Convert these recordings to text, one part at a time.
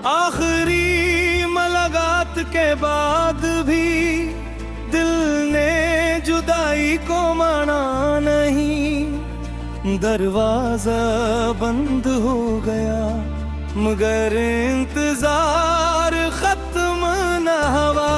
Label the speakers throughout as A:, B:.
A: आखिरी मुलाकात के बाद भी दिल ने जुदाई को माना नहीं। दरवाजा बंद हो गया मगर इंतजार खत्म न हुआ।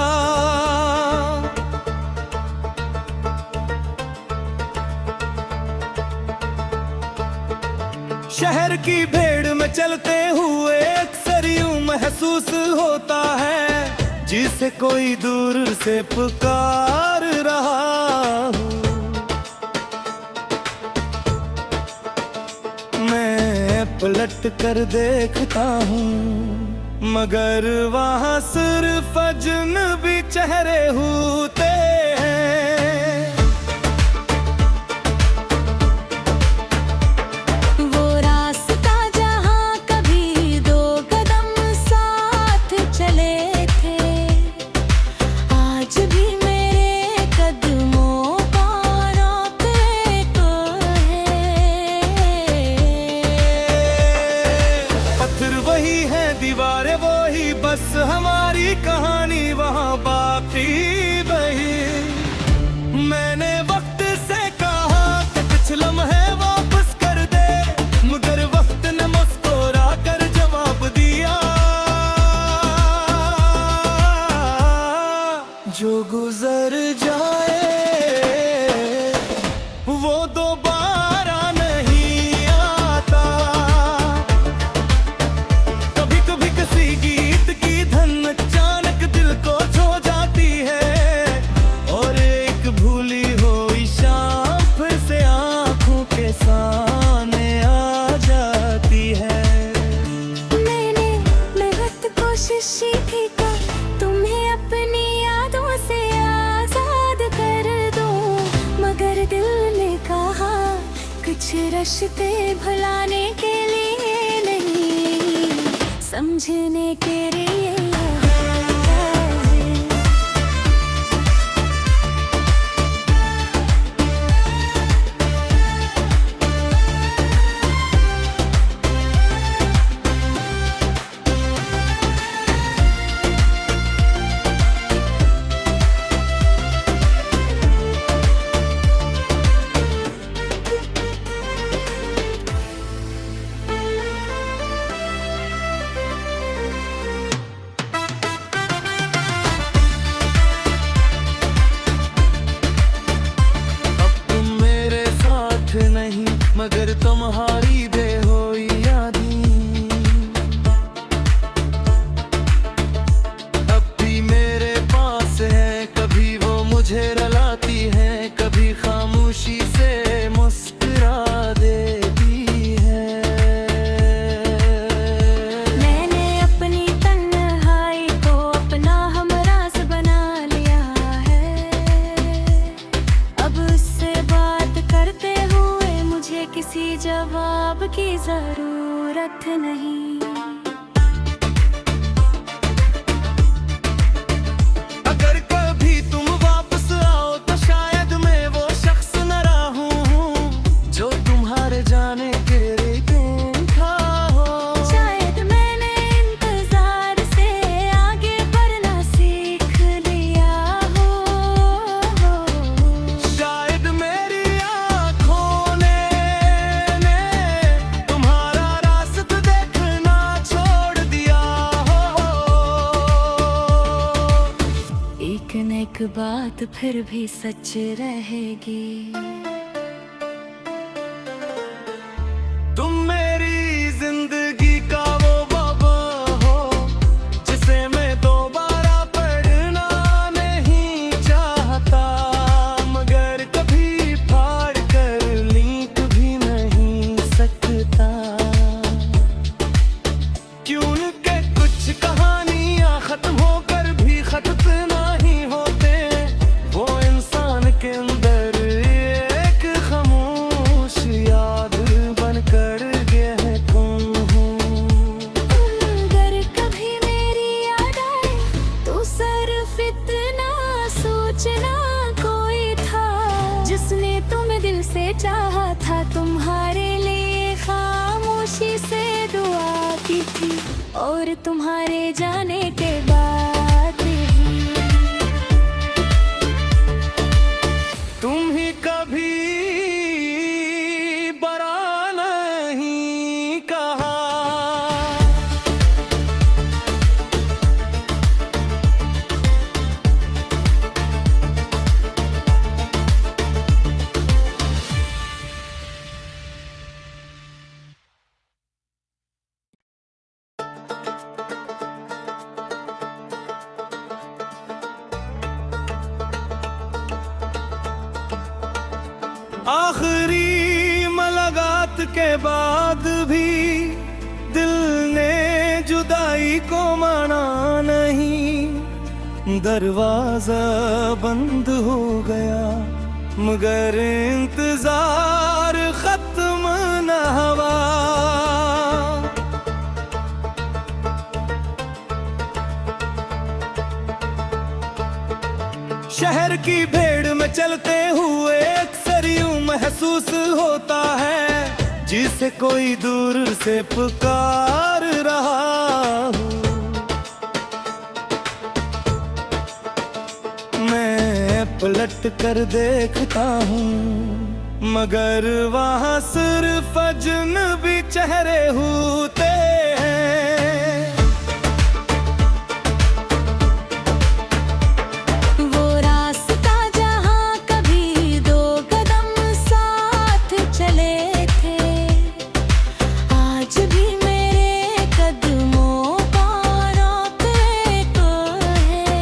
A: शहर की भीड़ में चलते हुए अक्सर यूं महसूस होता है जिसे कोई दूर से पुकार रहा हूँ। मैं पलट कर देखता हूँ मगर वहाँ सिर्फ अजनबी चेहरे होते हैं।
B: वो रास्ता जहाँ कभी दो कदम साथ चले थे, आज भी मेरे कदमों का रोकने को है।
A: पत्थर वही है, दीवारें वही, बस हमारी कहानी वहाँ बाकी बही। मैंने वक्त से कहा कि कुछ लम्हे वापस कर दे मगर वक्त ने मुस्कुरा कर जवाब दिया, जो गुजर जाए वो दोबारा नहीं आता। कभी कभी किसी गीत की धन अचानक दिल को छू जाती है और एक भूली हुई शाम फिर से आंखों के सामने आ जाती है।
B: मैंने बहुत कोशिश की कि तुम्हें अपनी यादों से आजाद कर दूं, मगर दिल ने कहा कुछ रिश्ते भुलाने के लिए नहीं, समझने के लिए है।
A: नहीं मगर तुम्हारी बेहोई यादें अब भी मेरे पास है। कभी वो मुझे रुलाती है, कभी खामोशी से मुस्कुरा देती है।
B: मैंने अपनी तन्हाई को अपना हमराज बना लिया है, अब उससे बात करते हुए मुझे किसी जवाब की जरूरत नहीं।
A: अगर कभी तुम वापस आओ तो शायद मैं वो शख्स न रहूं जो तुम्हारे जाने के लिए था हो।
B: शायद मैंने इंतजार से आगे बढ़ना सीख लिया हो।
A: शायद मेरी आँखों ने तुम्हारा रास्ता देखना छोड़ दिया हो।
B: एक न एक बात फिर भी सच रहेगी,
A: तुम मेरी जिंदगी का वो बाबा हो जिसे मैं दोबारा पढ़ना नहीं चाहता, मगर कभी फाड़ कर लिख भी नहीं सकता। क्यों के कुछ कहानियां खत्म होकर भी खत्म नहीं होते, वो इंसान के अंदर एक खामोश याद बनकर गए तुम हो।
B: अगर कभी मेरी याद आए तो सिर्फ इतना सोचना, कोई था जिसने तुम्हें दिल से चाहा था, तुम्हारे लिए खामोशी से दुआ की थी और और तुम्हारे जाने के बाद भी
A: तुम ही कभी बरा नहीं कहा। आखिरी मुलाकात के बाद भी दिल ने जुदाई को माना नहीं। दरवाजा बंद हो गया मगर इंतजार खत्म न हुआ। शहर की भीड़ में चलते हुए अक्सर यूं महसूस होता है जिसे कोई दूर से पुकार रहा हूँ। मैं पलट कर देखता हूँ मगर वहाँ सिर्फ अजनबी चेहरे होते हैं।
B: वो रास्ता जहाँ कभी दो कदम साथ चले थे, आज भी मेरे कदमों का रोकने को है।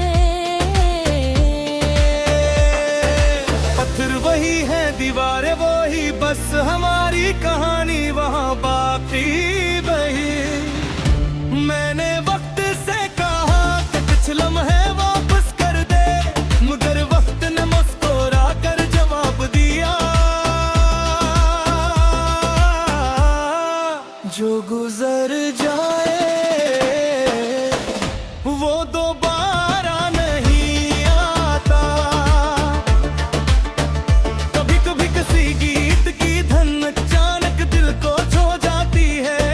A: पत्थर वही है, दीवारें वही, बस हमारी कहानी वहाँ बाकी बही। मैंने वक्त से कहा कि कुछ लम्हे वापस कर दे मगर वक्त ने मुस्कुरा कर जवाब दिया, जो गुजर जाए वो दोबारा नहीं आता। कभी कभी किसी गीत की धन अचानक दिल को छू जाती है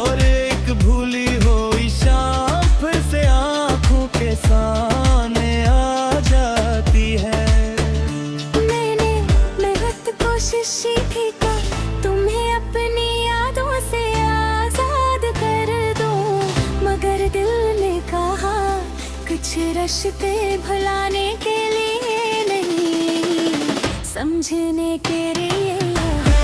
A: और एक भूली हुई शाम फिर से आंखों के सामने आ जाती है।
B: मैंने बहुत कोशिश की कि तुम्हें अपनी यादों से आजाद कर दूं, मगर दिल ने कहा कुछ रिश्ते भुलाने के लिए नहीं, समझने के लिए है।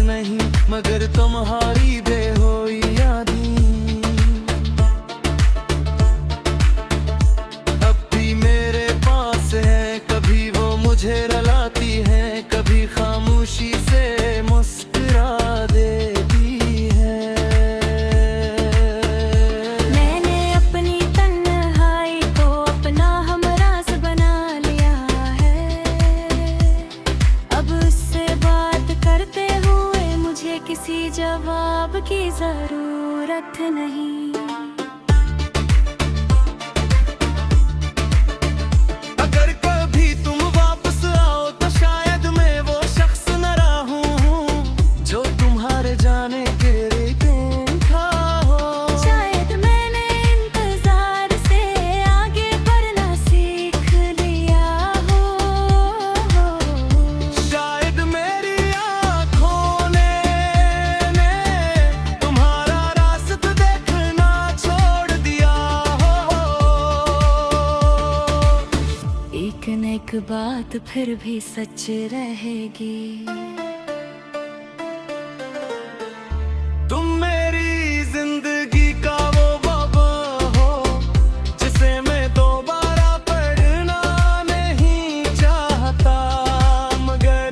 A: नहीं मगर तुम्हारी बेहोई यादें अब भी मेरे पास है। कभी वो मुझे रुलाती है, कभी खामोशी से मुस्कुरा देती है।
B: मैंने अपनी तन्हाई को अपना हमराज बना लिया है, अब उससे बात करते हुए मुझे किसी जवाब की जरूरत नहीं।
A: अगर कभी तुम वापस आओ तो शायद मैं वो शख्स न रहूं जो तुम्हारे जाने के लिए था हो।
B: शायद मैंने इंतजार से आगे बढ़ना सीख लिया हो।
A: शायद मेरी आँखों ने तुम्हारा रास्ता देखना छोड़ दिया हो।
B: एक न एक बात फिर भी सच रहेगी,
A: तुम मेरी जिंदगी का वो बाबा हो जिसे मैं दोबारा पढ़ना नहीं चाहता, मगर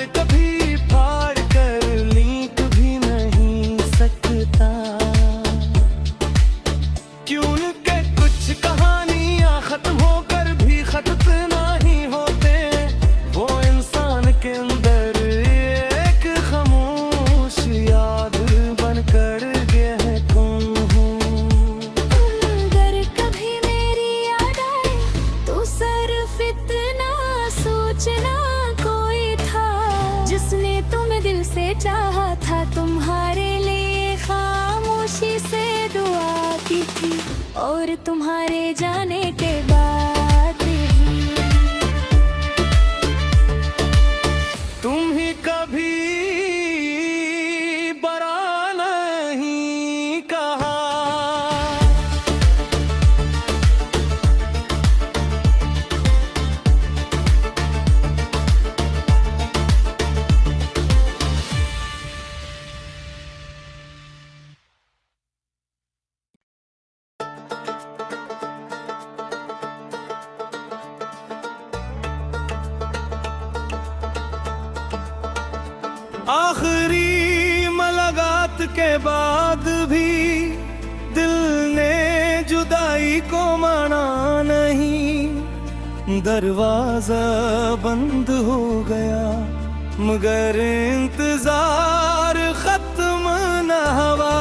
B: थी और तुम्हारे जाने के बाद भी
A: तुम ही कभी बरा नहीं कहा। आखिरी मुलाकात के बाद भी दिल ने जुदाई को माना नहीं। दरवाजा बंद हो गया मगर इंतजार खत्म न हुआ।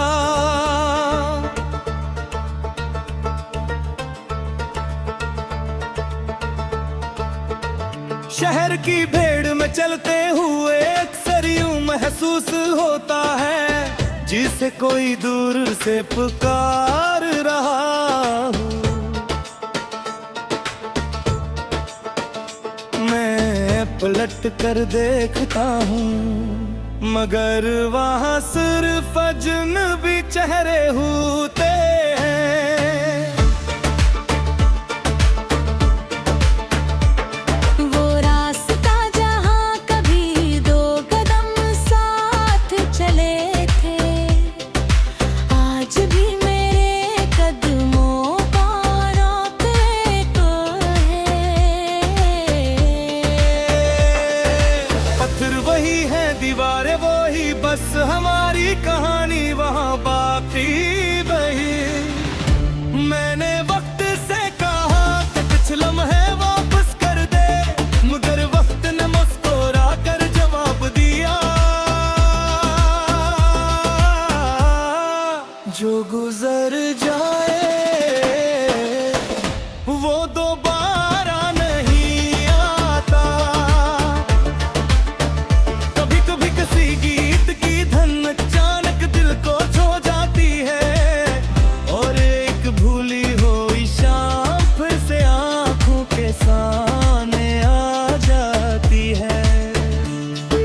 A: शहर की भीड़ में चलते हुए अक्सर यूं महसूस होता है जिसे कोई दूर से पुकार रहा हूँ। मैं पलट कर देखता हूँ मगर वहाँ सिर्फ अजनबी चेहरे होते हैं।
B: वो रास्ता जहाँ कभी दो कदम साथ चले थे आज भी मेरे कदमों का रोकने को है।
A: पत्थर वही है दीवारें वही बस हमारी कहानी वहाँ बाकी बही। मैंने वक्त से कहा कि कुछ लम्हे वापस कर दे मगर वक्त ने मुस्कुरा कर जवाब दिया जो गुजर जाए वो दोबारा नहीं आता। कभी कभी किसी गीत की धन अचानक दिल को छू जाती है और एक भूली हुई शाम फिर से आंखों के सामने आ जाती है।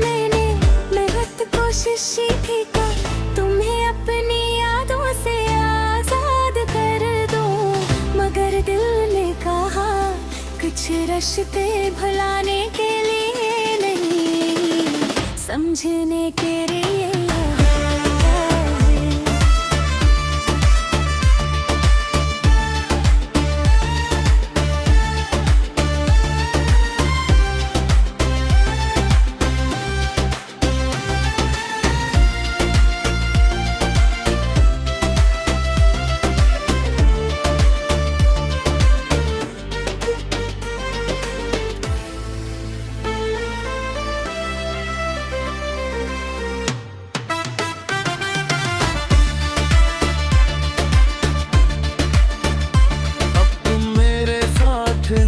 B: मैंने बहुत कोशिश की कि तुम्हें अपनी यादों से आजाद कर दूं मगर दिल ने कहा कुछ रिश्ते भुलाने के लिए नहीं समझने के लिए है।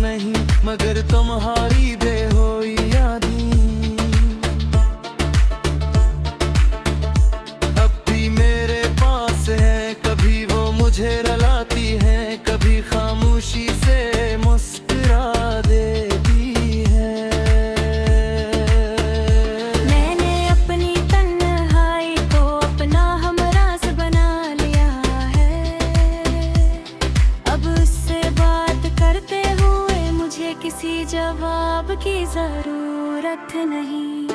A: नहीं मगर तुम्हारी बेहोई यादें अब भी मेरे पास है। कभी वो मुझे रुलाती है कभी खामोशी से मुस्कुरा देती है।
B: मैंने अपनी तन्हाई को अपना हमराज बना लिया है। अब उससे बात करते हुए मुझे किसी जवाब की जरूरत नहीं।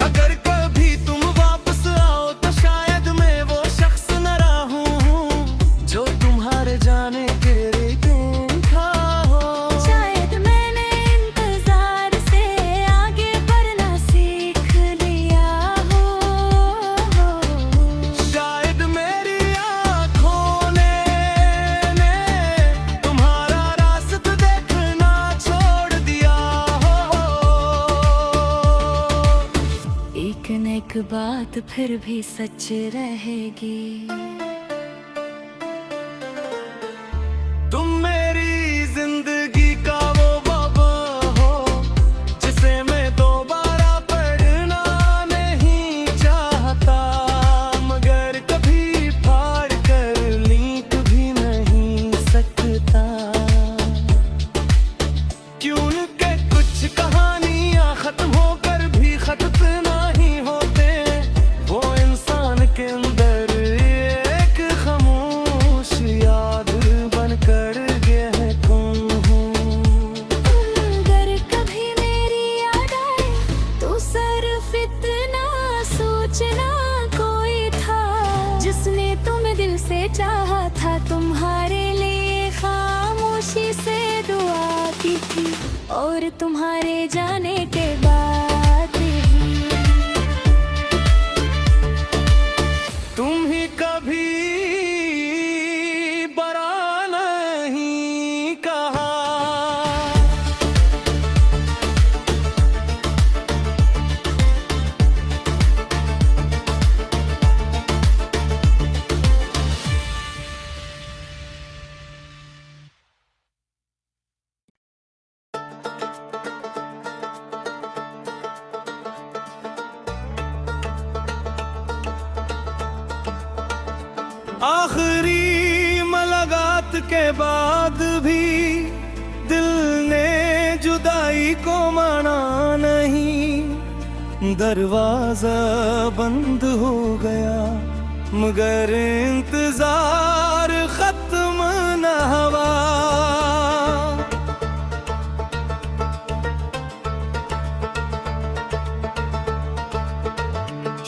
A: अगर कभी तुम वापस आओ तो शायद मैं वो शख्स न रहूं जो तुम्हारे जाने के लिए था हो।
B: शायद मैंने इंतजार से आगे बढ़ना सीख लिया हो।
A: शायद मेरी आँखों ने तुम्हारा रास्ता देखना छोड़ दिया हो।
B: एक न एक बात फिर भी सच रहेगी।
A: तुम मेरी जिंदगी का वो बाबा हो जिसे मैं दोबारा पढ़ना नहीं चाहता।
B: सच ना कोई था, जिसने तुम्हें दिल से चाहा था। तुम्हारे लिए खामोशी से दुआ की थी, और तुम्हारे जाने के बाद भी
A: तुम ही कभी बरा नहीं कहा। आखिरी मुलाकात के बाद भी दिल ने जुदाई को माना नहीं। दरवाजा बंद हो गया मगर इंतजार खत्म न हुआ।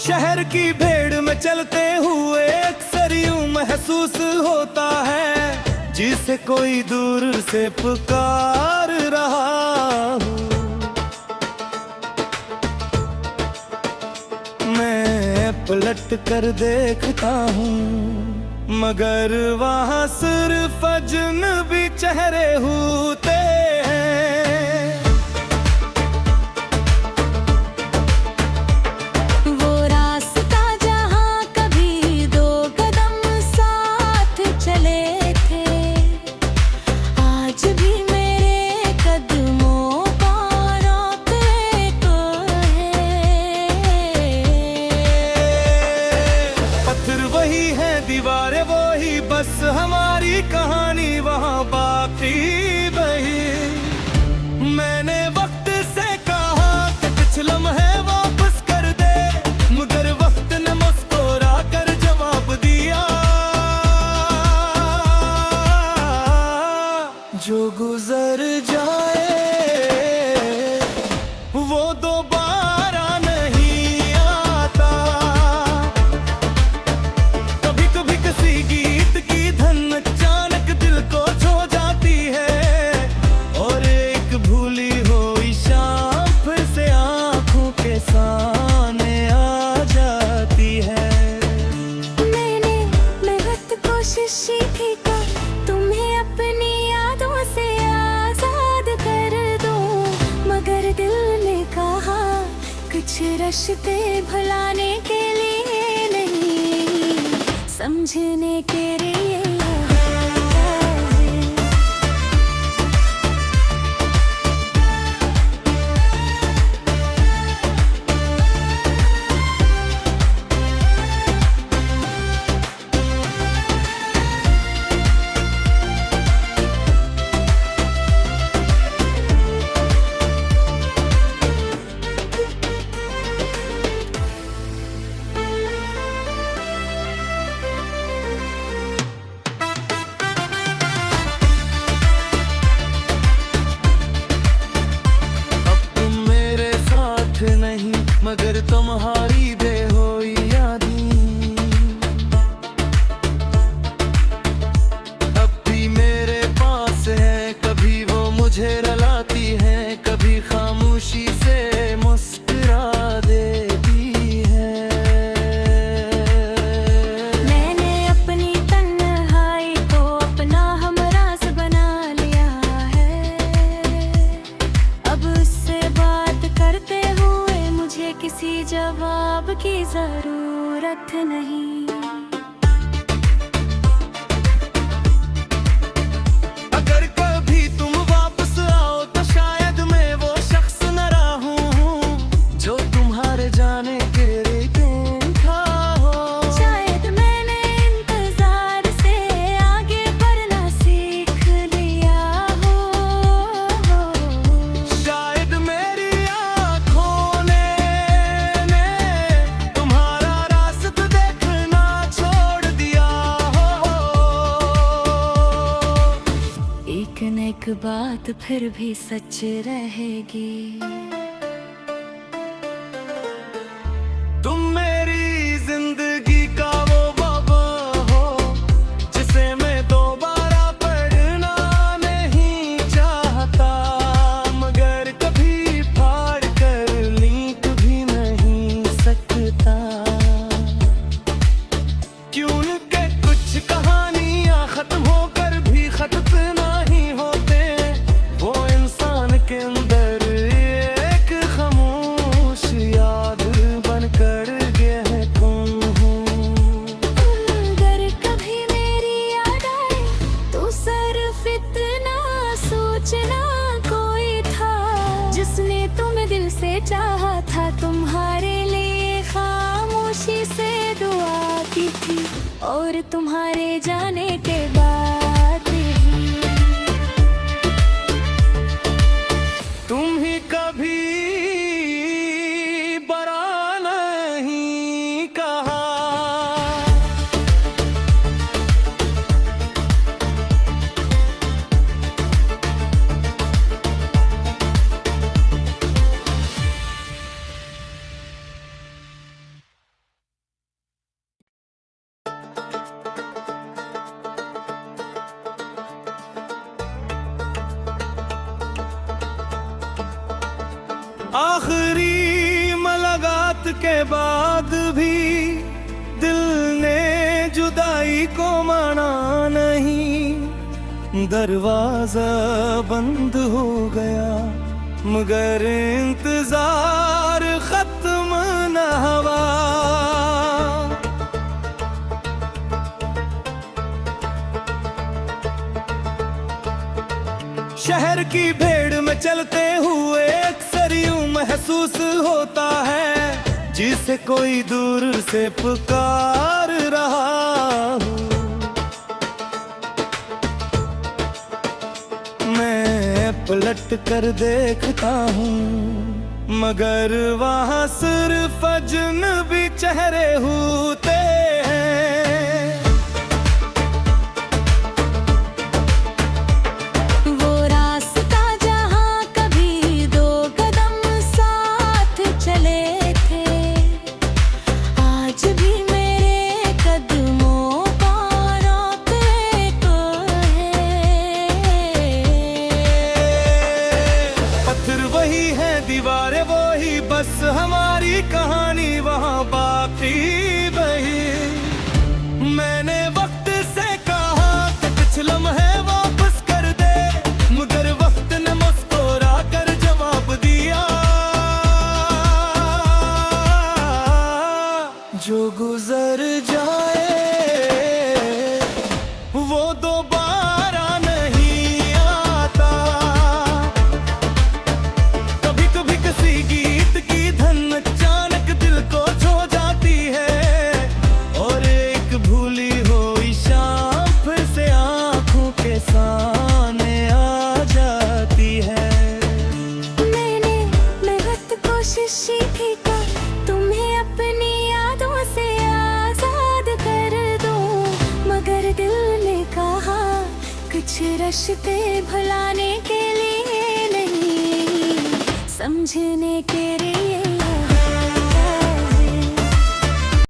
A: शहर की भीड़ में चलते हुए अक्सर यूं महसूस होता है, जिसे कोई दूर से पुकार रहा हूँ। मैं पलट कर देखता हूँ मगर वहाँ सिर्फ अजनबी चेहरे होते हैं।
B: वो रास्ता जहाँ कभी दो कदम साथ चले थे, आज भी मेरे कदमों का रोकने को है।
A: पत्थर वही है, दीवारें वही, बस हमारी कहानी वहाँ बाकी बही। मैंने वक्त से कहा कि कुछ लम्हे वापस कर दे, मगर वक्त ने मुस्कुरा कर जवाब दिया, जो गुजर जाए वो दोबारा नहीं आता। कभी कभी किसी गीत की धन अचानक दिल को छू जाती है, और एक भूली हुई शाम फिर से आंखों के सामने आ जाती है।
B: मैंने बहुत कोशिश की कि तुम्हें अपनी यादों से आजाद कर दूं, मगर दिल ने कहा कुछ रिश्ते भुलाने के लिए नहीं, समझने के लिए है।
A: नहीं मगर तुम्हारी बेहोई यादें अब भी मेरे पास है। कभी वो मुझे रुलाती है, कभी खामोशी से मुस्कुरा देती है।
B: मैंने अपनी तन्हाई को अपना हमराज बना लिया है, अब उससे बात करते हुए मुझे किसी जवाब की जरूरत नहीं।
A: अगर कभी तुम वापस आओ तो शायद मैं वो शख्स न रहूं जो तुम्हारे जाने के लिए था हो।
B: शायद मैंने इंतजार से आगे बढ़ना सीख लिया हो।
A: शायद मेरी आँखों ने तुम्हारा रास्ता देखना छोड़ दिया हो।
B: एक न एक बात फिर भी सच रहेगी,
A: तुम मेरी
B: खामोशी से दुआ की थी, और तुम्हारे जाने के बाद भी
A: तुम ही कभी बरा नहीं कहा। आखिरी मुलाकात के बाद भी दिल ने जुदाई को माना नहीं। दरवाजा बंद हो गया मगर इंतजार खत्म न हुआ। शहर की भीड़ में चलते हुए अक्सर यूं महसूस होता है जिसे कोई दूर से पुकार रहा हूँ। मैं पलट कर देखता हूँ मगर वहाँ सिर्फ अजनबी चेहरे होते हैं।
B: वो रास्ता जहाँ कभी दो कदम साथ चले थे, आज भी मेरे कदमों का रोकने को है।
A: पत्थर वही है, दीवारें वही, बस हमारी कहानी वहाँ बाकी बही। मैंने वक्त से कहा कि कुछ लम्हे वापस कर दे, मगर वक्त ने मुस्कुरा कर जवाब दिया, जो गुजर जाए वो दोबारा नहीं आता। कभी कभी किसी गीत की धन अचानक दिल को छू जाती है, और एक भूली हुई शाम फिर से आंखों के सामने आ जाती है।
B: मैंने बहुत कोशिश की कि तुम्हें अपनी यादों से आजाद कर दूं, मगर दिल ने कहा कुछ रिश्ते भुलाने के लिए नहीं, समझने के लिए